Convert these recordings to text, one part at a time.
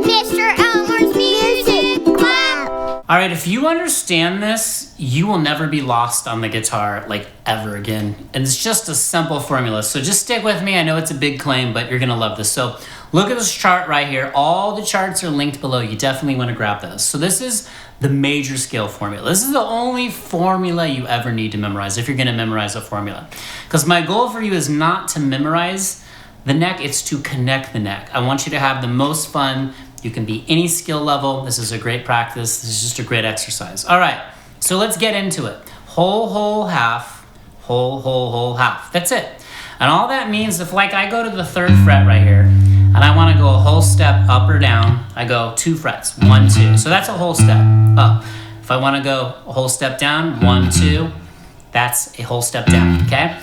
Mr. Elmer's Music Club. All right, if you understand this, you will never be lost on the guitar, like, ever again. And it's just a simple formula. So just stick with me. I know it's a big claim, but you're gonna love this. So look at this chart right here. All the charts are linked below. You definitely wanna grab those. So this is the major scale formula. This is the only formula you ever need to memorize if you're gonna memorize a formula. Because my goal for you is not to memorize the neck, it's to connect the neck. I want you to have the most fun. You can be any skill level. This is a great practice. This is just a great exercise. All right, so let's get into it. Whole, whole, half, whole, whole, whole, half. That's it. And all that means, if like I go to the 3rd fret right here, and I wanna go a whole step up or down, I go 2 frets, 1, 2. So that's a whole step up. If I wanna go a whole step down, 1, 2, that's a whole step down, okay?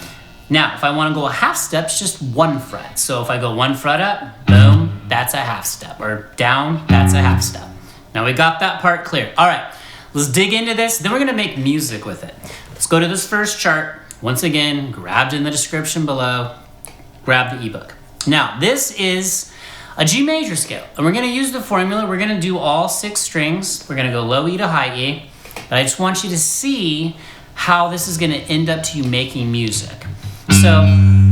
Now, if I wanna go a half step, it's just 1 fret. So if I go 1 fret up, boom, that's a half step. Or down, that's a half step. Now we got that part clear. All right, let's dig into this. Then we're gonna make music with it. Let's go to this first chart. Once again, grabbed in the description below, grab the ebook. Now, this is a G major scale, and we're gonna use the formula. We're gonna do all 6 strings. We're gonna go low E to high E, but I just want you to see how this is gonna end up to you making music. So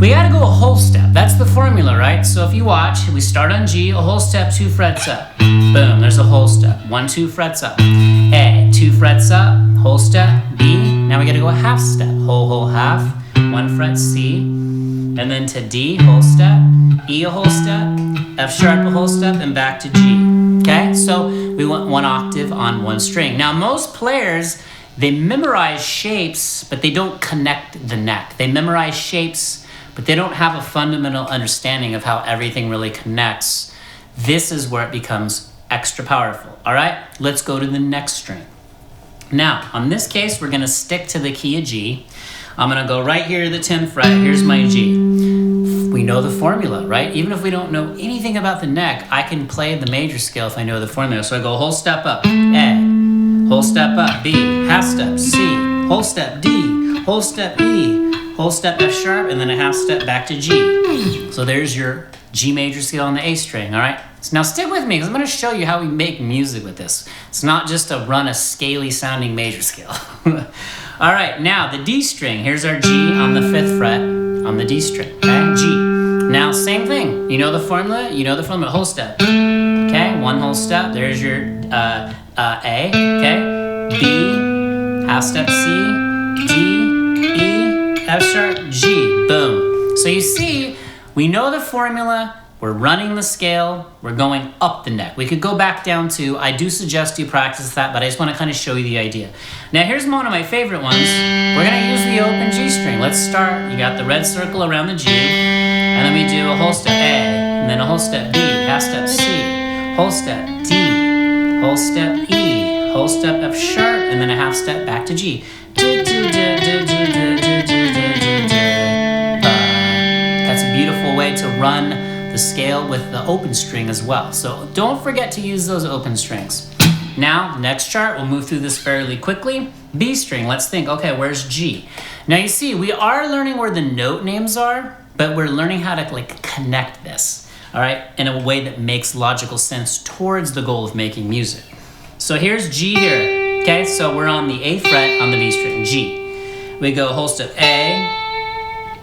we gotta go a whole step. That's the formula, right? So if you watch, we start on G, a whole step, 2 frets up. Boom, there's a whole step. 1, 2 frets up. A, 2 frets up, whole step. B, now we gotta go a half step. Whole, whole, half. 1 fret, C. And then to D, whole step. E, a whole step. F sharp, a whole step, and back to G. Okay, so we want 1 octave on 1 string. Now most players, they memorize shapes, but they don't connect the neck. They memorize shapes, but they don't have a fundamental understanding of how everything really connects. This is where it becomes extra powerful. All right, let's go to the next string. Now, on this case, we're gonna stick to the key of G. I'm gonna go right here to the 10th fret. Here's my G. We know the formula, right? Even if we don't know anything about the neck, I can play the major scale if I know the formula. So I go whole step up, A. Whole step up, B, half step, C, whole step, D, whole step, E, whole step, F sharp, and then a half step back to G. So there's your G major scale on the A string, all right? So now stick with me, because I'm gonna show you how we make music with this. It's not just to run a scaly sounding major scale. All right, now the D string. Here's our G on the 5th fret on the D string, okay? G. Now, same thing. You know the formula? You know the formula, whole step. Okay, 1 whole step. There's your A, okay? B, half step C, D, E, F sharp, G, boom. So you see, we know the formula, we're running the scale, we're going up the neck. We could go back down to, I do suggest you practice that, but I just wanna kind of show you the idea. Now here's one of my favorite ones. We're gonna use the open G string. Let's start, you got the red circle around the G, and then we do a whole step A, and then a whole step B, half step C, whole step D, whole step E, whole step F sharp, and then a half step back to G. That's a beautiful way to run the scale with the open string as well. So don't forget to use those open strings. Now, next chart, we'll move through this fairly quickly. B string, let's think, okay, where's G? Now you see, we are learning where the note names are, but we're learning how to like connect this, all right, in a way that makes logical sense towards the goal of making music. So here's G here, okay? So we're on the 8th fret on the B string, G. We go whole step A,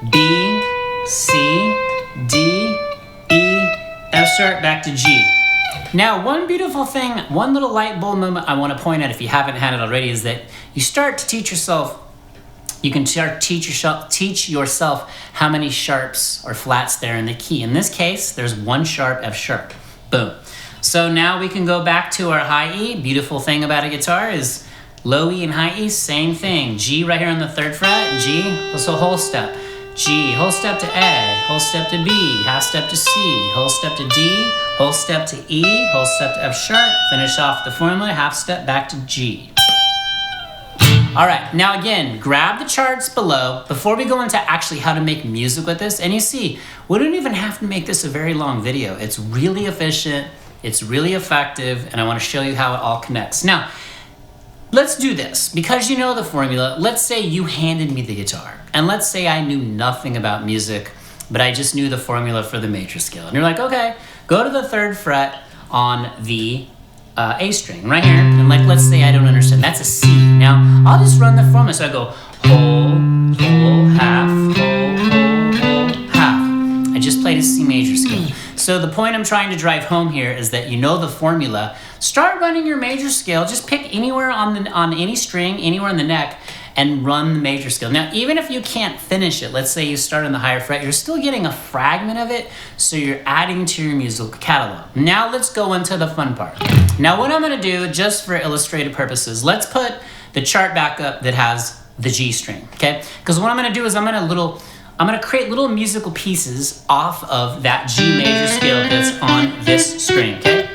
B, C, D, E, F sharp, back to G. Now, one beautiful thing, one little light bulb moment I want to point out if you haven't had it already is that you start to teach yourself, you can start teach yourself how many sharps or flats there in the key. In this case, there's 1 sharp, F sharp, boom. So now we can go back to our high E. Beautiful thing about a guitar is low E and high E, same thing. G right here on the 3rd fret, G, so whole step. G, whole step to A, whole step to B, half step to C, whole step to D, whole step to E, whole step to F sharp, finish off the formula, half step back to G. All right, now again, grab the charts below before we go into actually how to make music with this. And you see, we don't even have to make this a very long video. It's really efficient, it's really effective, and I want to show you how it all connects. Now, let's do this. Because you know the formula, let's say you handed me the guitar, and let's say I knew nothing about music, but I just knew the formula for the major scale. And you're like, okay, go to the 3rd fret on the A string right here. And like, let's say I don't understand. That's a C. Now, I'll just run the formula. So I go whole, half, whole, half. I just played a C major scale. So the point I'm trying to drive home here is that you know the formula. Start running your major scale. Just pick anywhere on any string, anywhere in the neck, and run the major scale. Now, even if you can't finish it, let's say you start on the higher fret, you're still getting a fragment of it, so you're adding to your musical catalog. Now let's go into the fun part. Now what I'm gonna do, just for illustrative purposes, let's put the chart back up that has the G string, okay? Because what I'm gonna do is I'm gonna create little musical pieces off of that G major scale that's on this string, okay?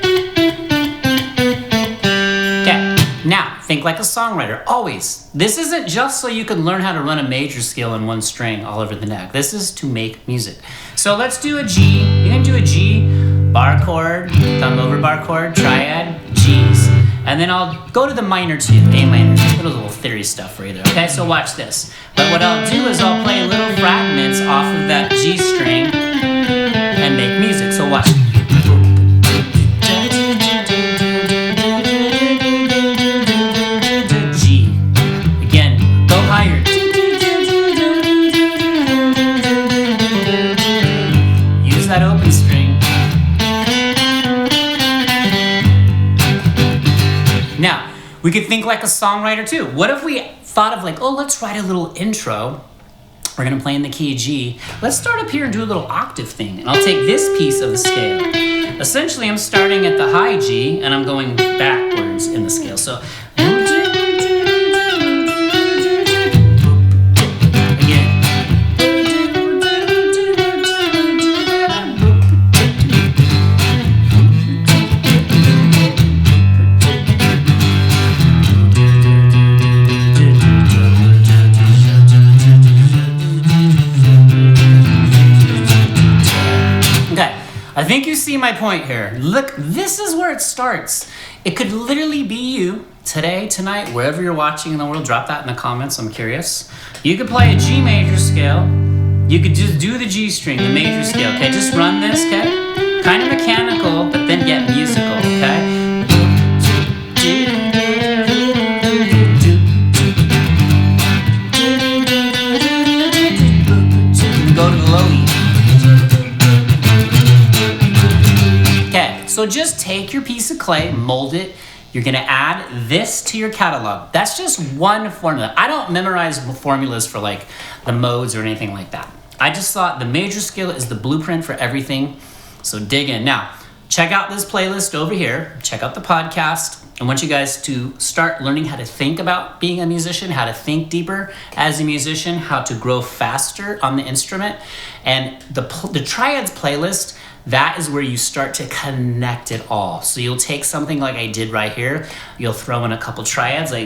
Now, think like a songwriter, always. This isn't just so you can learn how to run a major scale in one string all over the neck. This is to make music. So let's do a G. You can do a G, bar chord, thumb over bar chord, triad, Gs. And then I'll go to the minor 2, A minor, little theory stuff for you there, okay? So watch this. But what I'll do is I'll play little fragments off of that G string and make music. So watch. That open string. Now, we could think like a songwriter too. What if we thought of like, oh, let's write a little intro. We're gonna play in the key of G. Let's start up here and do a little octave thing. And I'll take this piece of the scale. Essentially, I'm starting at the high G and I'm going backwards in the scale. So, I think you see my point here. Look, this is where it starts. It could literally be you today, tonight, wherever you're watching in the world. Drop that in the comments, I'm curious. You could play a G major scale. You could just do the G string, the major scale, okay? Just run this, okay? Kind of mechanical, but then get musical, okay? Go to the low E. So just take your piece of clay, mold it. You're gonna add this to your catalog. That's just one formula. I don't memorize formulas for like the modes or anything like that. I just thought the major scale is the blueprint for everything. So dig in. Now, check out this playlist over here. Check out the podcast. I want you guys to start learning how to think about being a musician, how to think deeper as a musician, how to grow faster on the instrument. And the Triads playlist, that is where you start to connect it all. So you'll take something like I did right here, you'll throw in a couple triads like,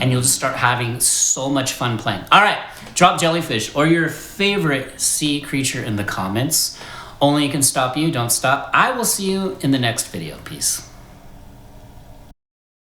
and you'll just start having so much fun playing. All right, drop jellyfish or your favorite sea creature in the comments. Only can stop you, don't stop. I will see you in the next video. Peace.